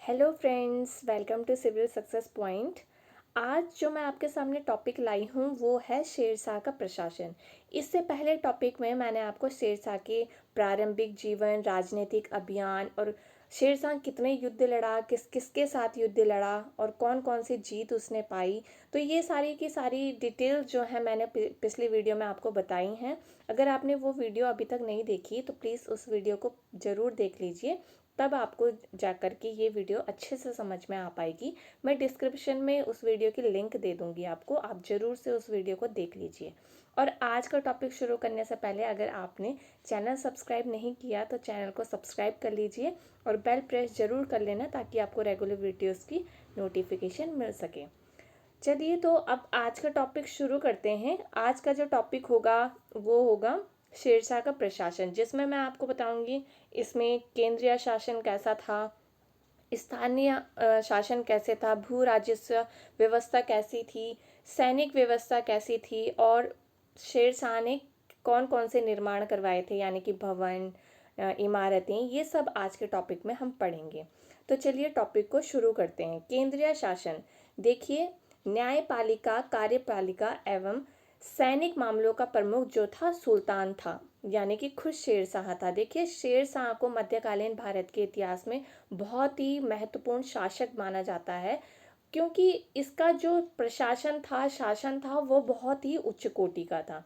Hello friends, welcome to civil success point. आज जो मैं आपके सामने टॉपिक लाई हूँ वो है शेरशाह का प्रशासन। इससे पहले टॉपिक में मैंने आपको शेरशाह के प्रारंभिक जीवन, राजनीतिक अभियान और शेरशाह कितने युद्ध लड़ा, किसके साथ युद्ध लड़ा और कौन कौन सी जीत उसने पाई, तो ये सारी की सारी डिटेल जो है मैंने पिछली वीडियो में आपको बताई हैं। अगर आपने वो वीडियो अभी तक नहीं देखी तो प्लीज़ उस वीडियो को ज़रूर देख लीजिए, तब आपको जाकर के ये वीडियो अच्छे से समझ में आ पाएगी। मैं डिस्क्रिप्शन में उस वीडियो की लिंक दे दूँगी आपको, आप ज़रूर से उस वीडियो को देख लीजिए। और आज का टॉपिक शुरू करने से पहले अगर आपने चैनल सब्सक्राइब नहीं किया तो चैनल को सब्सक्राइब कर लीजिए और बेल प्रेस ज़रूर कर लेना ताकि आपको रेगुलर वीडियोज़ की नोटिफिकेशन मिल सके। चलिए तो अब आज का टॉपिक शुरू करते हैं। आज का जो टॉपिक होगा वो होगा शेरशाह का प्रशासन, जिसमें मैं आपको बताऊंगी इसमें केंद्रीय शासन कैसा था, स्थानीय शासन कैसे था, भू राजस्व व्यवस्था कैसी थी, सैनिक व्यवस्था कैसी थी और शेरशाह ने कौन कौन से निर्माण करवाए थे, यानी कि भवन, इमारतें, ये सब आज के टॉपिक में हम पढ़ेंगे। तो चलिए टॉपिक को शुरू करते हैं। केंद्रीय शासन देखिए, न्यायपालिका, कार्यपालिका एवं सैनिक मामलों का प्रमुख जो था सुल्तान था, यानी कि खुद शेरशाह था। देखिए, शेरशाह को मध्यकालीन भारत के इतिहास में बहुत ही महत्वपूर्ण शासक माना जाता है, क्योंकि इसका जो प्रशासन था, शासन था, वो बहुत ही उच्च कोटि का था।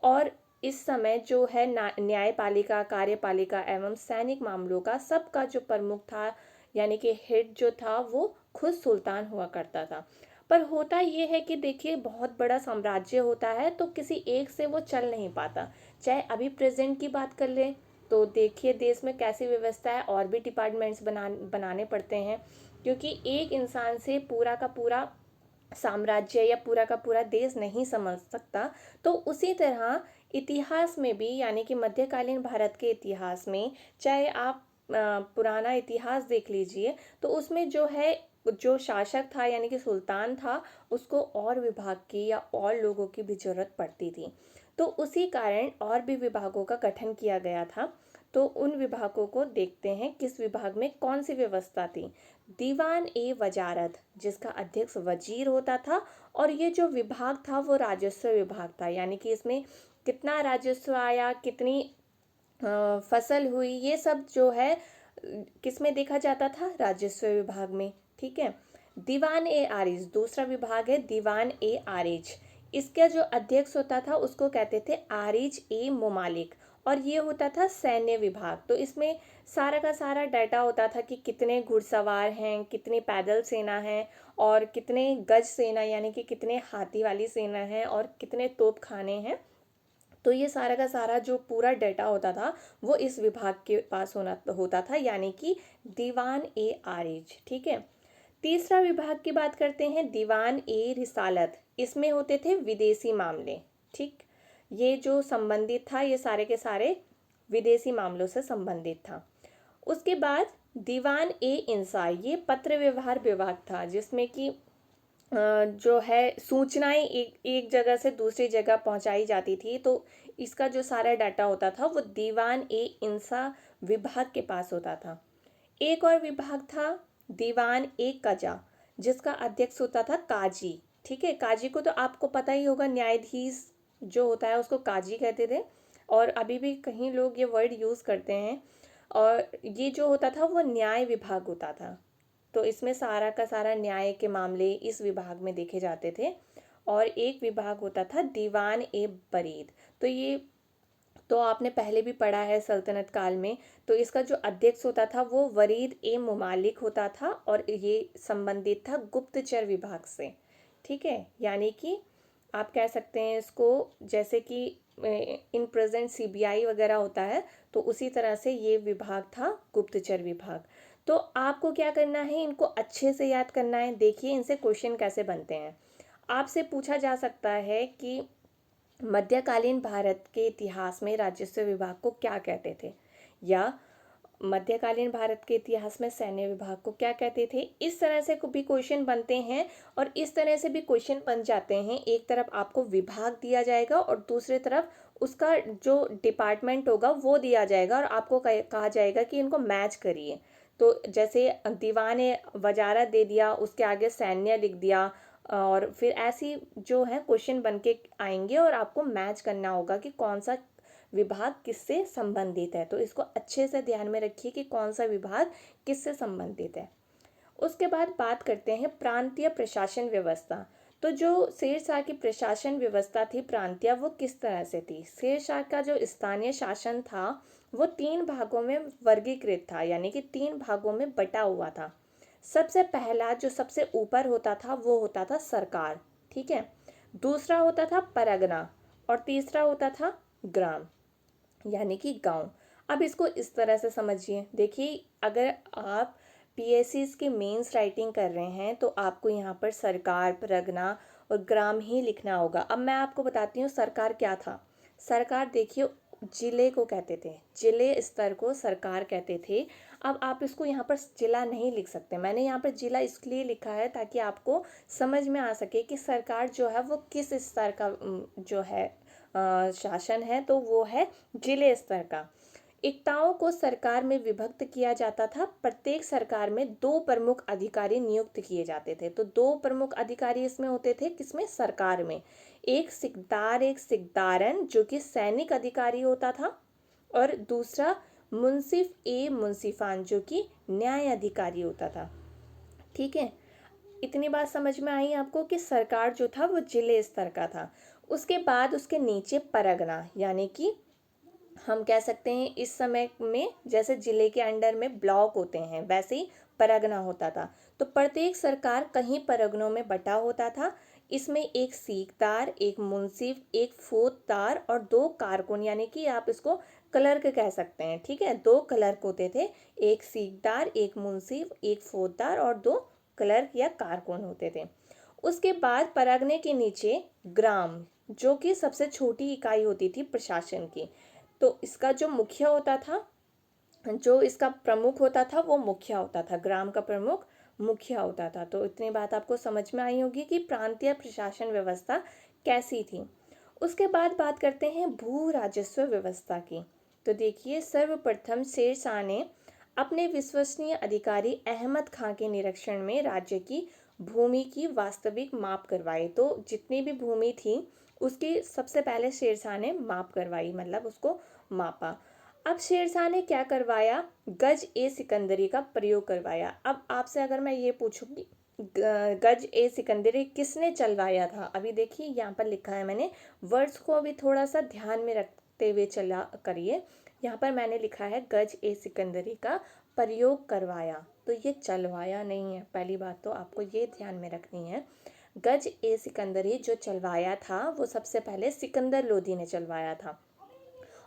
और इस समय जो है न्यायपालिका, कार्यपालिका एवं सैनिक मामलों का सबका जो प्रमुख था, यानी कि हेड जो था, वो खुद सुल्तान हुआ करता था। पर होता ये है कि देखिए, बहुत बड़ा साम्राज्य होता है तो किसी एक से वो चल नहीं पाता। चाहे अभी प्रेजेंट की बात कर ले तो देखिए देश में कैसी व्यवस्था है, और भी डिपार्टमेंट्स बनाने पड़ते हैं, क्योंकि एक इंसान से पूरा का पूरा साम्राज्य या पूरा का पूरा देश नहीं समझ सकता। तो उसी तरह इतिहास में भी, यानी कि मध्यकालीन भारत के इतिहास में, चाहे आप पुराना इतिहास देख लीजिए तो उसमें जो है, जो शासक था यानी कि सुल्तान था, उसको और विभाग की या और लोगों की भी जरूरत पड़ती थी। तो उसी कारण और भी विभागों का गठन किया गया था। तो उन विभागों को देखते हैं, किस विभाग में कौन सी व्यवस्था थी। दीवान ए वजारत, जिसका अध्यक्ष वजीर होता था, और ये जो विभाग था वो राजस्व विभाग था, यानी कि इसमें कितना राजस्व आया, कितनी फसल हुई, ये सब जो है किस में देखा जाता था, राजस्व विभाग में। ठीक है। दीवान ए आरिज दूसरा विभाग है, दीवान ए आरिज। इसका जो अध्यक्ष होता था उसको कहते थे आरिज ए मुमालिक, और ये होता था सैन्य विभाग। तो इसमें सारा का सारा डाटा होता था कि कितने घुड़सवार हैं, कितनी पैदल सेना है, और कितने गज सेना यानी कि कितने हाथी वाली सेना है, और कितने तोपखाने हैं। तो ये सारा का सारा जो पूरा डेटा होता था वो इस विभाग के पास होता था, यानी कि दीवान ए आरिज। ठीक है। तीसरा विभाग की बात करते हैं, दीवान ए रिसालत। इसमें होते थे विदेशी मामले। ठीक। ये जो संबंधित था, ये सारे के सारे विदेशी मामलों से संबंधित था। उसके बाद दीवान ए इंसा, ये पत्र व्यवहार विभाग था, जिसमें कि जो है सूचनाएं एक एक जगह से दूसरी जगह पहुंचाई जाती थी। तो इसका जो सारा डाटा होता था वो दीवान ए इंसा विभाग के पास होता था। एक और विभाग था दीवान ए कजा, जिसका अध्यक्ष होता था काजी। ठीक है। काजी को तो आपको पता ही होगा, न्यायाधीश जो होता है उसको काजी कहते थे, और अभी भी कहीं लोग ये वर्ड यूज़ करते हैं। और ये जो होता था वो न्याय विभाग होता था। तो इसमें सारा का सारा न्याय के मामले इस विभाग में देखे जाते थे। और एक विभाग होता था दीवान ए बरीद। तो ये तो आपने पहले भी पढ़ा है सल्तनत काल में। तो इसका जो अध्यक्ष होता था वो वरीद ए मुमालिक होता था, और ये संबंधित था गुप्तचर विभाग से। ठीक है। यानी कि आप कह सकते हैं इसको, जैसे कि इन प्रेजेंट सीबीआई वगैरह होता है, तो उसी तरह से ये विभाग था, गुप्तचर विभाग। तो आपको क्या करना है, इनको अच्छे से याद करना है। देखिए इनसे क्वेश्चन कैसे बनते हैं। आपसे पूछा जा सकता है कि मध्यकालीन भारत के इतिहास में राजस्व विभाग को क्या कहते थे, या मध्यकालीन भारत के इतिहास में सैन्य विभाग को क्या कहते थे। इस तरह से भी क्वेश्चन बनते हैं, और इस तरह से भी क्वेश्चन बन जाते हैं। एक तरफ आपको विभाग दिया जाएगा और दूसरी तरफ उसका जो डिपार्टमेंट होगा वो दिया जाएगा, और आपको कहा जाएगा कि इनको मैच करिए। तो जैसे दीवान ने वजारत दे दिया, उसके आगे सैन्य लिख दिया, और फिर ऐसी जो है क्वेश्चन बन के आएंगे और आपको मैच करना होगा कि कौन सा विभाग किससे संबंधित है। तो इसको अच्छे से ध्यान में रखिए कि कौन सा विभाग किससे संबंधित है। उसके बाद बात करते हैं प्रांतीय प्रशासन व्यवस्था। तो जो शेरशाह की प्रशासन व्यवस्था थी प्रांतीय, वो किस तरह से थी। शेरशाह का जो स्थानीय शासन था वो 3 भागों में वर्गीकृत था, यानी कि 3 भागों में बटा हुआ था। सबसे पहला जो सबसे ऊपर होता था वो होता था सरकार, ठीक है। दूसरा होता था परगना, और तीसरा होता था ग्राम, यानी कि गांव। अब इसको इस तरह से समझिए, देखिए अगर आप पीएससीज के मेंस राइटिंग कर रहे हैं तो आपको यहाँ पर सरकार, परगना और ग्राम ही लिखना होगा। अब मैं आपको बताती हूँ सरकार क्या था। सरकार देखिए जिले को कहते थे, जिले स्तर को सरकार कहते थे। अब आप इसको यहाँ पर जिला नहीं लिख सकते, मैंने यहाँ पर जिला इसलिए लिखा है ताकि आपको समझ में आ सके कि सरकार जो है वो किस स्तर का जो है शासन है, तो वो है जिले स्तर का। एकताओं को सरकार में विभक्त किया जाता था। प्रत्येक सरकार में 2 प्रमुख अधिकारी नियुक्त किए जाते थे। तो 2 प्रमुख अधिकारी इसमें होते थे, किसमें, सरकार में। एक सिकदार, एक सिकदारन जो कि सैनिक अधिकारी होता था, और दूसरा मुंसिफ ए मुंसिफान जो कि न्याय अधिकारी होता था, ठीक है। इतनी बात समझ में आई आपको कि सरकार जो था वो जिले स्तर का था। उसके बाद उसके नीचे परगना, यानी कि हम कह सकते हैं इस समय में जैसे जिले के अंडर में ब्लॉक होते हैं वैसे ही परगना होता था। तो प्रत्येक सरकार कहीं परगनों में बटा होता था। इसमें एक सीकदार, एक मुंसिफ, एक फौजदार और 2 कारकुन, यानी कि आप इसको क्लर्क कह सकते हैं, ठीक है। 2 क्लर्क होते थे, एक सीकदार, एक मुंसिफ, एक फौजदार और 2 क्लर्क या कारकुन होते थे। उसके बाद परगने के नीचे ग्राम, जो कि सबसे छोटी इकाई होती थी प्रशासन की। तो इसका जो मुखिया होता था, जो इसका प्रमुख होता था वो मुखिया होता था, ग्राम का प्रमुख मुखिया होता था। तो इतनी बात आपको समझ में आई होगी कि प्रांतीय प्रशासन व्यवस्था कैसी थी। उसके बाद बात करते हैं भू राजस्व व्यवस्था की। तो देखिए सर्वप्रथम शेरशाह ने अपने विश्वसनीय अधिकारी अहमद खां के निरीक्षण में राज्य की भूमि की वास्तविक माप करवाई। तो जितनी भी भूमि थी उसकी सबसे पहले शेरशाह ने माप करवाई, मतलब उसको मापा। अब शेरशाह ने क्या करवाया, गज ए सिकंदरी का प्रयोग करवाया। अब आपसे अगर मैं ये पूछूंगी गज ए सिकंदरी किसने चलवाया था, अभी देखिए यहाँ पर लिखा है मैंने, वर्ड्स को अभी थोड़ा सा ध्यान में रखते हुए चला करिए। यहाँ पर मैंने लिखा है गज ए सिकंदरी का प्रयोग करवाया, तो ये चलवाया नहीं है, पहली बात तो आपको ये ध्यान में रखनी है। गज ए सिकंदरी जो चलवाया था वो सबसे पहले सिकंदर लोधी ने चलवाया था,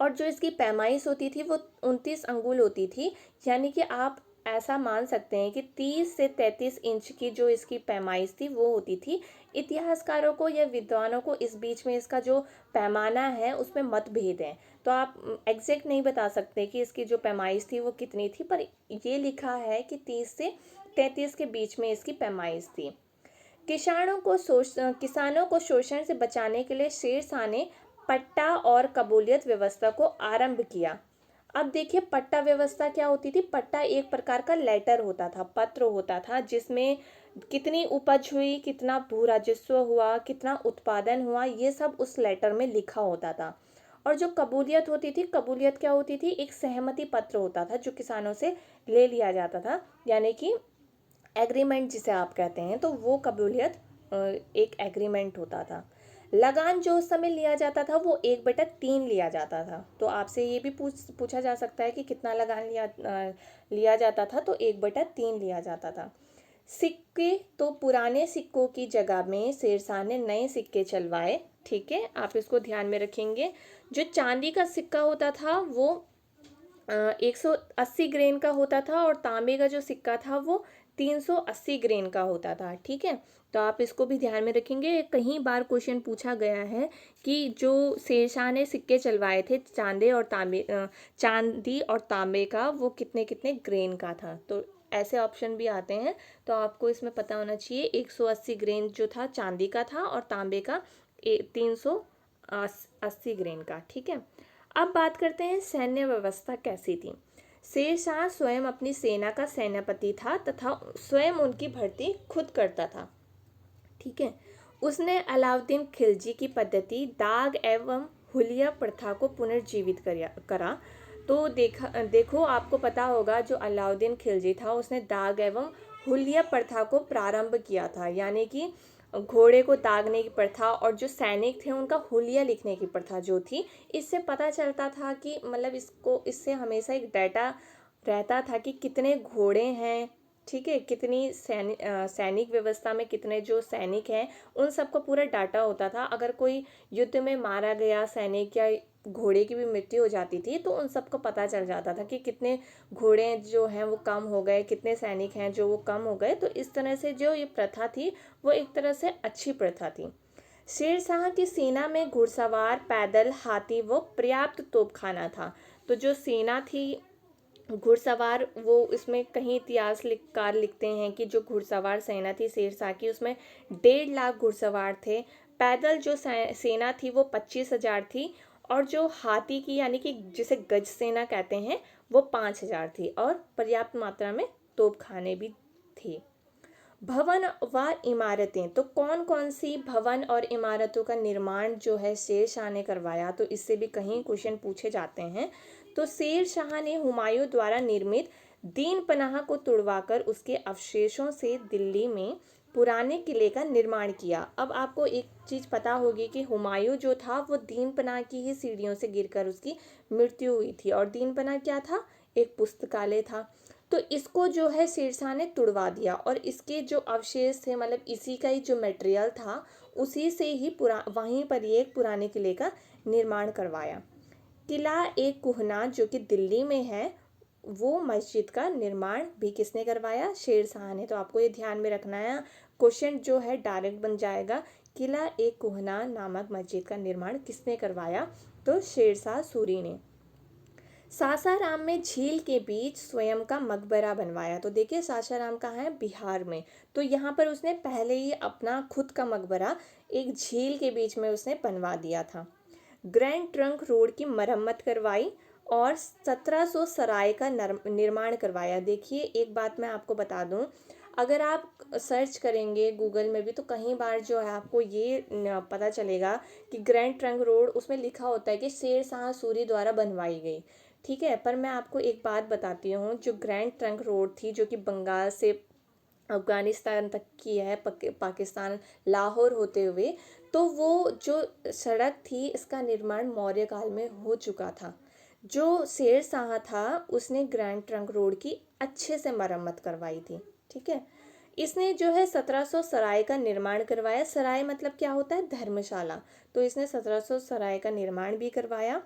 और जो इसकी पैमाइश होती थी वो 29 अंगुल होती थी, यानी कि आप ऐसा मान सकते हैं कि 30 से 33 इंच की जो इसकी पैमाइश थी वो होती थी। इतिहासकारों को या विद्वानों को इस बीच में इसका जो पैमाना है उसमें मतभेद है, तो आप एग्जैक्ट नहीं बता सकते कि इसकी जो पैमाइश थी वो कितनी थी, पर ये लिखा है कि 30 से 33 के बीच में इसकी पैमाइश थी। किसानों को शोषण से बचाने के लिए शेरशाह ने पट्टा और कबूलियत व्यवस्था को आरंभ किया। अब देखिए पट्टा व्यवस्था क्या होती थी। पट्टा एक प्रकार का लेटर होता था, पत्र होता था, जिसमें कितनी उपज हुई, कितना भू राजस्व हुआ, कितना उत्पादन हुआ, ये सब उस लेटर में लिखा होता था। और जो कबूलियत होती थी, कबूलियत क्या होती थी, एक सहमति पत्र होता था जो किसानों से ले लिया जाता था, यानी कि एग्रीमेंट जिसे आप कहते हैं, तो वो कबूलियत एक एग्रीमेंट होता था। लगान जो उस समय लिया जाता था वो 1/3 लिया जाता था। तो आपसे ये भी पूछा जा सकता है कि कितना लगान लिया जाता था, तो 1/3 लिया जाता था। सिक्के, तो पुराने सिक्कों की जगह में शेरशाह ने नए सिक्के चलवाए, ठीक है, आप इसको ध्यान में रखेंगे। जो चांदी का सिक्का होता था वो 180 ग्रेन का होता था, और तांबे का जो सिक्का था वो 380 ग्रेन का होता था, ठीक है। तो आप इसको भी ध्यान में रखेंगे, कई बार क्वेश्चन पूछा गया है कि जो शेरशाह ने सिक्के चलवाए थे चांदी और तांबे का, वो कितने कितने ग्रेन का था। तो ऐसे ऑप्शन भी आते हैं, तो आपको इसमें पता होना चाहिए 180 ग्रेन जो था चांदी का था, और तांबे का 380 ग्रेन का, ठीक है। अब बात करते हैं सैन्य व्यवस्था कैसी थी। शेर शाह स्वयं अपनी सेना का सेनापति था तथा स्वयं उनकी भर्ती खुद करता था। ठीक है। उसने अलाउद्दीन खिलजी की पद्धति दाग एवं हुलिया प्रथा को पुनर्जीवित करा। तो देखो आपको पता होगा जो अलाउद्दीन खिलजी था उसने दाग एवं हुलिया प्रथा को प्रारंभ किया था, यानी कि घोड़े को दागने की प्रथा और जो सैनिक थे उनका हुलिया लिखने की प्रथा जो थी। इससे पता चलता था कि मतलब इससे हमेशा एक डाटा रहता था कि कितने घोड़े हैं, ठीक है, कितनी सैनिक व्यवस्था में कितने जो सैनिक हैं उन सबका पूरा डाटा होता था। अगर कोई युद्ध में मारा गया सैनिक या घोड़े की भी मृत्यु हो जाती थी तो उन सबको पता चल जाता था कि कितने घोड़े जो हैं वो कम हो गए, कितने सैनिक हैं जो वो कम हो गए। तो इस तरह से जो ये प्रथा थी वो एक तरह से अच्छी प्रथा थी। शेर शाह की सेना में घुड़सवार, पैदल, हाथी व पर्याप्त तोपखाना था। तो जो सेना थी घुड़सवार, वो इसमें कहीं इतिहासकार लिखते हैं कि जो घुड़सवार सेना थी शेर शाह की उसमें 1.5 लाख घुड़सवार थे। पैदल जो सेना थी वो 25,000 थी और जो हाथी की यानी कि जिसे गज सेना कहते हैं वो 5,000 थी और पर्याप्त मात्रा में तोपखाने भी थे। भवन व इमारतें, तो कौन कौन सी भवन और इमारतों का निर्माण जो है शेर शाह ने करवाया, तो इससे भी कहीं क्वेश्चन पूछे जाते हैं। तो शेर शाह ने हुमायूं द्वारा निर्मित दीन पनाह को तुड़वाकर उसके अवशेषों से दिल्ली में पुराने किले का निर्माण किया। अब आपको एक चीज़ पता होगी कि हुमायूं जो था वो दीन पनाह की ही सीढ़ियों से गिरकर उसकी मृत्यु हुई थी और दीन पनाह क्या था, एक पुस्तकालय था। तो इसको जो है शेर शाह ने तुड़वा दिया और इसके जो अवशेष थे मतलब इसी का ही जो मटेरियल था उसी से ही वहीं पर ये एक पुराने किले का निर्माण करवाया। किला एक कुहना जो कि दिल्ली में है, वो मस्जिद का निर्माण भी किसने करवाया, शेर शाह ने। तो आपको ये ध्यान में रखना है, क्वेश्चन जो है डायरेक्ट बन जाएगा, किला एक कुहना नामक मस्जिद का निर्माण किसने करवाया, तो शेर शाह सूरी ने। सासाराम में झील के बीच स्वयं का मकबरा बनवाया। तो देखिए सासाराम कहाँ है, बिहार में। तो यहाँ पर उसने पहले ही अपना खुद का मकबरा एक झील के बीच में उसने बनवा दिया था। ग्रैंड ट्रंक रोड की मरम्मत करवाई और 1700 सराय का निर्माण करवाया। देखिए एक बात मैं आपको बता दूं, अगर आप सर्च करेंगे गूगल में भी तो कहीं बार जो है आपको ये पता चलेगा कि ग्रैंड ट्रंक रोड उसमें लिखा होता है कि शेर शाह सूरी द्वारा बनवाई गई। ठीक है, पर मैं आपको एक बात बताती हूँ, जो ग्रैंड ट्रंक रोड थी जो कि बंगाल से अफगानिस्तान तक की है, पाकिस्तान लाहौर होते हुए, तो वो जो सड़क थी इसका निर्माण मौर्य काल में हो चुका था। जो शेर शाह था उसने ग्रैंड ट्रंक रोड की अच्छे से मरम्मत करवाई थी। ठीक है, इसने जो है 1700 सराय का निर्माण करवाया। सराय मतलब क्या होता है, धर्मशाला। तो इसने 1700 सराय का निर्माण भी करवाया।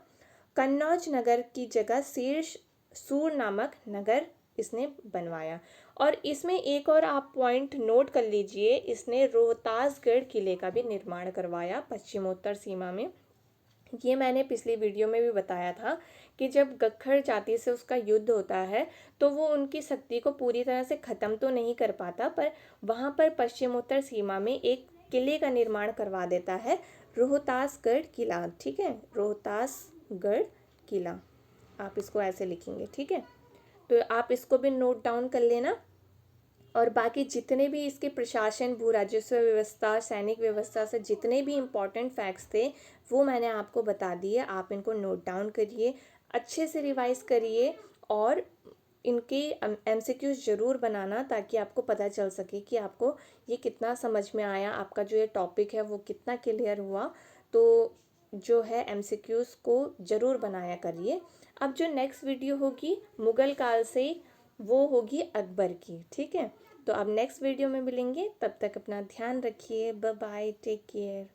कन्नौज नगर की जगह सूर नामक नगर इसने बनवाया। और इसमें एक और आप पॉइंट नोट कर लीजिए, इसने रोहतासगढ़ किले का भी निर्माण करवाया पश्चिमोत्तर सीमा में। ये मैंने पिछली वीडियो में भी बताया था कि जब गख्खर जाति से उसका युद्ध होता है तो वो उनकी शक्ति को पूरी तरह से ख़त्म तो नहीं कर पाता, पर वहाँ पर पश्चिमोत्तर सीमा में एक किले का निर्माण करवा देता है, रोहतासगढ़ किला। ठीक है, रोहतासगढ़ किला, आप इसको ऐसे लिखेंगे। ठीक है, तो आप इसको भी नोट डाउन कर लेना। और बाकी जितने भी इसके प्रशासन, भू राजस्व व्यवस्था, सैनिक व्यवस्था से जितने भी इम्पॉर्टेंट फैक्ट्स थे वो मैंने आपको बता दिए। आप इनको नोट डाउन करिए, अच्छे से रिवाइज करिए और इनके एमसीक्यूज ज़रूर बनाना ताकि आपको पता चल सके कि आपको ये कितना समझ में आया, आपका जो ये टॉपिक है वो कितना क्लियर हुआ। तो जो है एमसीक्यूज को ज़रूर बनाया करिए। अब जो नेक्स्ट वीडियो होगी मुग़ल काल से, वो होगी अकबर की। ठीक है, तो अब नेक्स्ट वीडियो में मिलेंगे, तब तक अपना ध्यान रखिए। Bye bye, take care.